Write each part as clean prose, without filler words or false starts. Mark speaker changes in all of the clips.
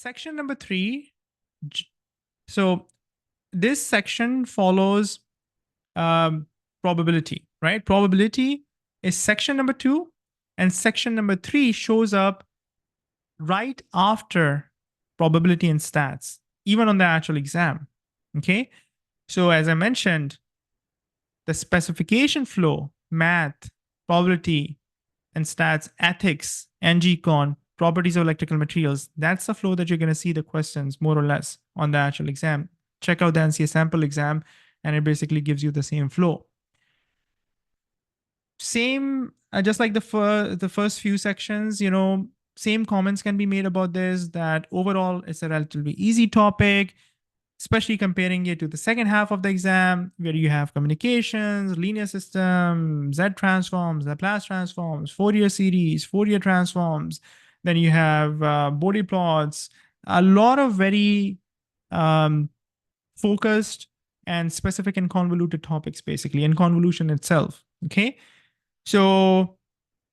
Speaker 1: Section number 3. So this section follows probability, right? Probability is section number 2, and section number 3 shows up right after probability and stats, even on the actual exam. Okay. So as I mentioned, the specification flow, math, probability, and stats, ethics, ng-con, properties of electrical materials, that's the flow that you're going to see the questions more or less on the actual exam. Check out the NCEES sample exam, and it basically gives you the same flow. Same, just like the first few sections, same comments can be made about this, that overall it's a relatively easy topic, especially comparing it to the second half of the exam, where you have communications, linear system, Z transforms, Laplace transforms, Fourier series, Fourier transforms. Then you have Bode plots, a lot of very focused and specific and convoluted topics, basically, and convolution itself. Okay. So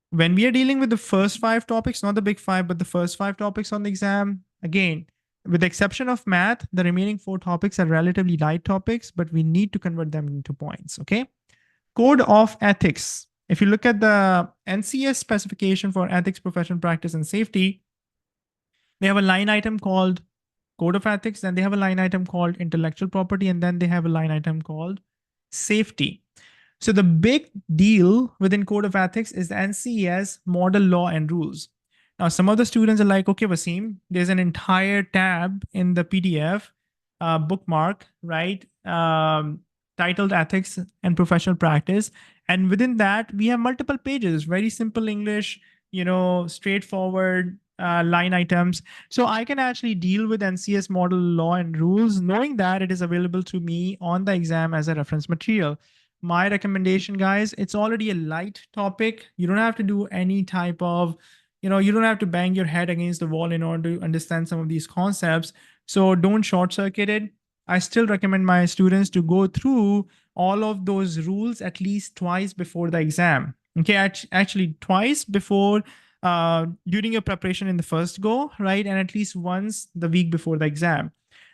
Speaker 1: when we are dealing with the first 5 topics, not the big 5, but the first 5 topics on the exam, again, with the exception of math, the remaining 4 topics are relatively light topics, but we need to convert them into points, okay? Code of ethics. If you look at the NCEES specification for ethics, professional practice, and safety, they have a line item called code of ethics, then they have a line item called intellectual property, and then they have a line item called safety. So the big deal within code of ethics is the NCEES model law and rules. Now, some of the students are like, okay, Wasim, there's an entire tab in the PDF bookmark, right? Titled ethics and professional practice. And within that, we have multiple pages, very simple English, straightforward line items. So I can actually deal with NCEES model law and rules, knowing that it is available to me on the exam as a reference material. My recommendation, guys, it's already a light topic. You don't have to do any type of, you don't have to bang your head against the wall in order to understand some of these concepts. So don't short circuit it. I still recommend my students to go through all of those rules at least twice before the exam. Okay, actually twice before during your preparation in the first go, right? And at least once the week before the exam.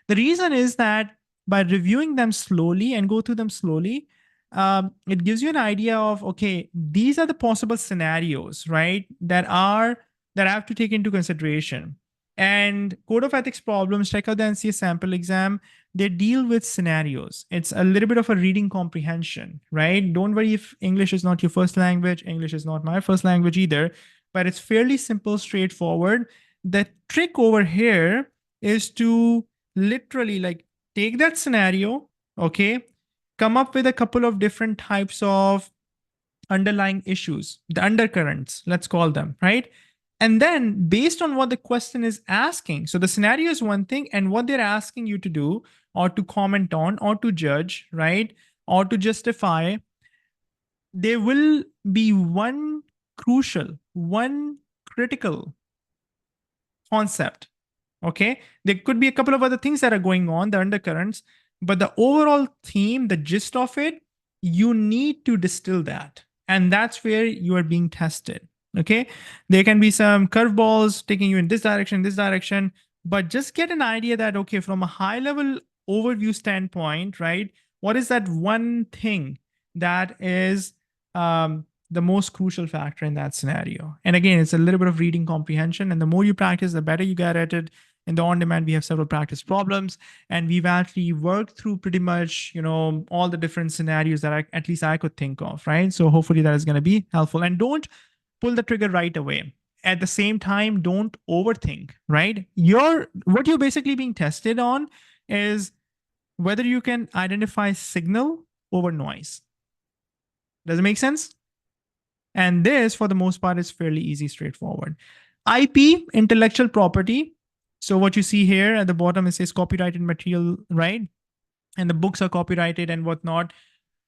Speaker 1: The reason is that by reviewing them slowly and go through them slowly, it gives you an idea of, okay, these are the possible scenarios, right? That I have to take into consideration. And code of ethics problems, check out the NCEES sample exam. They deal with scenarios. It's a little bit of a reading comprehension, right? Don't worry if English is not your first language. English is not my first language either, but it's fairly simple, straightforward. The trick over here is to literally like take that scenario, okay, come up with a couple of different types of underlying issues, the undercurrents, let's call them, right? And then based on what the question is asking, so the scenario is one thing, and what they're asking you to do or to comment on or to judge, right? Or to justify, there will be one crucial, one critical concept. Okay. There could be a couple of other things that are going on, the undercurrents, but the overall theme, the gist of it, you need to distill that. And that's where you are being tested. Okay. There can be some curveballs taking you in this direction, but just get an idea that, okay, from a high level overview standpoint, right? What is that one thing that is the most crucial factor in that scenario? And again, it's a little bit of reading comprehension. And the more you practice, the better you get at it. In the on-demand, we have several practice problems, and we've actually worked through pretty much, all the different scenarios that at least I could think of, right? So hopefully that is going to be helpful. And don't pull the trigger right away. At the same time, don't overthink, right? What you're basically being tested on is whether you can identify signal over noise. Does it make sense? And this, for the most part, is fairly easy, straightforward. IP, intellectual property. So what you see here at the bottom, it says copyrighted material, right? And the books are copyrighted and whatnot.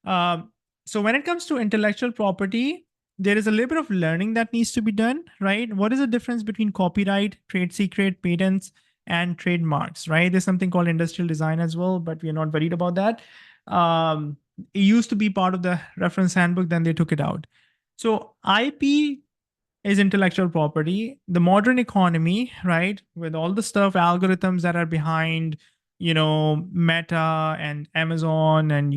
Speaker 1: So when it comes to intellectual property, there is a little bit of learning that needs to be done, right? What is the difference between copyright, trade secret, patents, and trademarks, right? There's something called industrial design as well, but we're not worried about that. It used to be part of the reference handbook, then they took it out. So IP is intellectual property. The modern economy, right, with all the stuff, algorithms that are behind, Meta and Amazon and,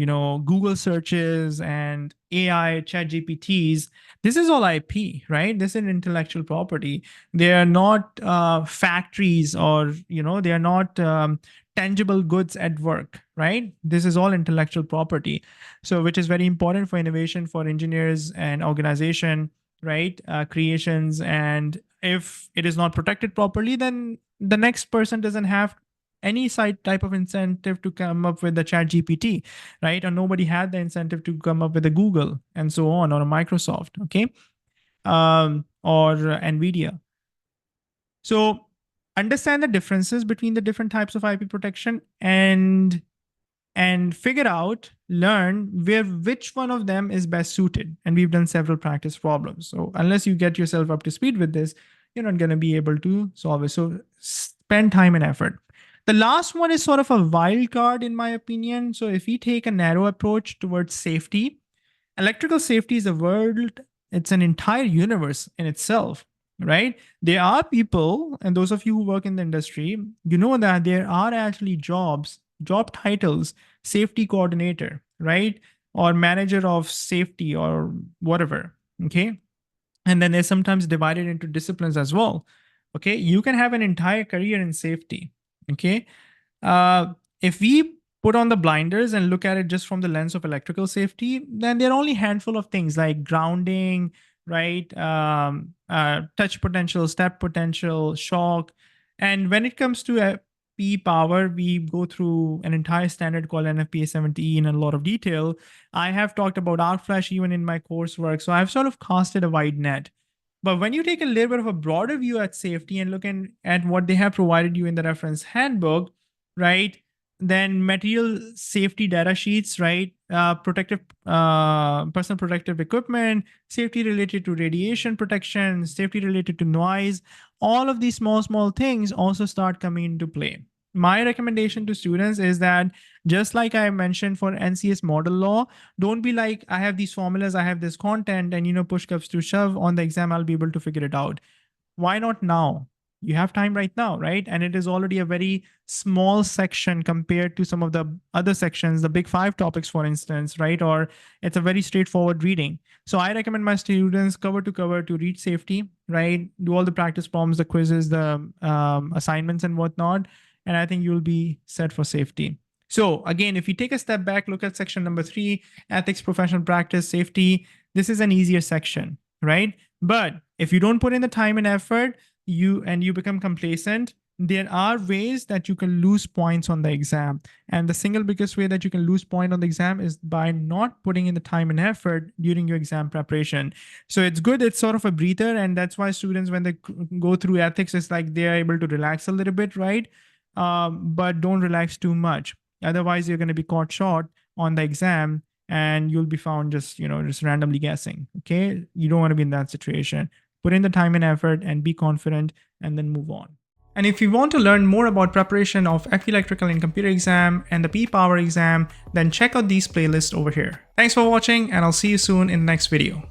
Speaker 1: Google searches and AI, chat GPTs, this is all IP, right? This is intellectual property. They are not factories or, they are not tangible goods at work, right? This is all intellectual property. So, which is very important for innovation, for engineers and organization, right? Creations. And if it is not protected properly, then the next person doesn't have any side type of incentive to come up with the chat GPT, right? Or nobody had the incentive to come up with a Google and so on, or a Microsoft, okay? Or NVIDIA. So understand the differences between the different types of IP protection and figure out, learn which one of them is best suited. And we've done several practice problems. So unless you get yourself up to speed with this, you're not going to be able to solve it. So spend time and effort. The last one is sort of a wild card in my opinion. So if we take a narrow approach towards safety, electrical safety is a world, it's an entire universe in itself, right? There are people, and those of you who work in the industry, you know that there are actually job titles, safety coordinator, right? Or manager of safety or whatever, okay? And then they're sometimes divided into disciplines as well, okay? You can have an entire career in safety, okay? If we put on the blinders and look at it just from the lens of electrical safety, then there are only a handful of things like grounding, right? Touch potential, step potential, shock. And when it comes to P power, we go through an entire standard called NFPA 70 in a lot of detail. I have talked about arc flash even in my coursework. So I've sort of casted a wide net. But when you take a little bit of a broader view at safety and look at what they have provided you in the reference handbook, right? Then material safety data sheets, right? Protective, personal protective equipment, safety related to radiation protection, safety related to noise, all of these small things also start coming into play. My recommendation to students is that just like I mentioned for NCEES model law, don't be like, I have these formulas, I have this content, and push comes to shove on the exam, I'll be able to figure it out. Why not now? You have time right now, right? And it is already a very small section compared to some of the other sections, the big 5 topics, for instance, right? Or it's a very straightforward reading. So I recommend my students cover to cover to read safety, right? Do all the practice problems, the quizzes, the assignments and whatnot. And I think you'll be set for safety. So again, if you take a step back, look at section number 3, ethics, professional practice, safety. This is an easier section, right? But if you don't put in the time and effort, you become complacent, there are ways that you can lose points on the exam. And the single biggest way that you can lose point on the exam is by not putting in the time and effort during your exam preparation. So it's good. It's sort of a breather. And that's why students, when they go through ethics, it's like they're able to relax a little bit, right? But don't relax too much. Otherwise, you're going to be caught short on the exam and you'll be found just randomly guessing. Okay. You don't want to be in that situation. Put in the time and effort and be confident and then move on. And if you want to learn more about preparation of FE Electrical and Computer exam and the P-Power exam, then check out these playlists over here. Thanks for watching and I'll see you soon in the next video.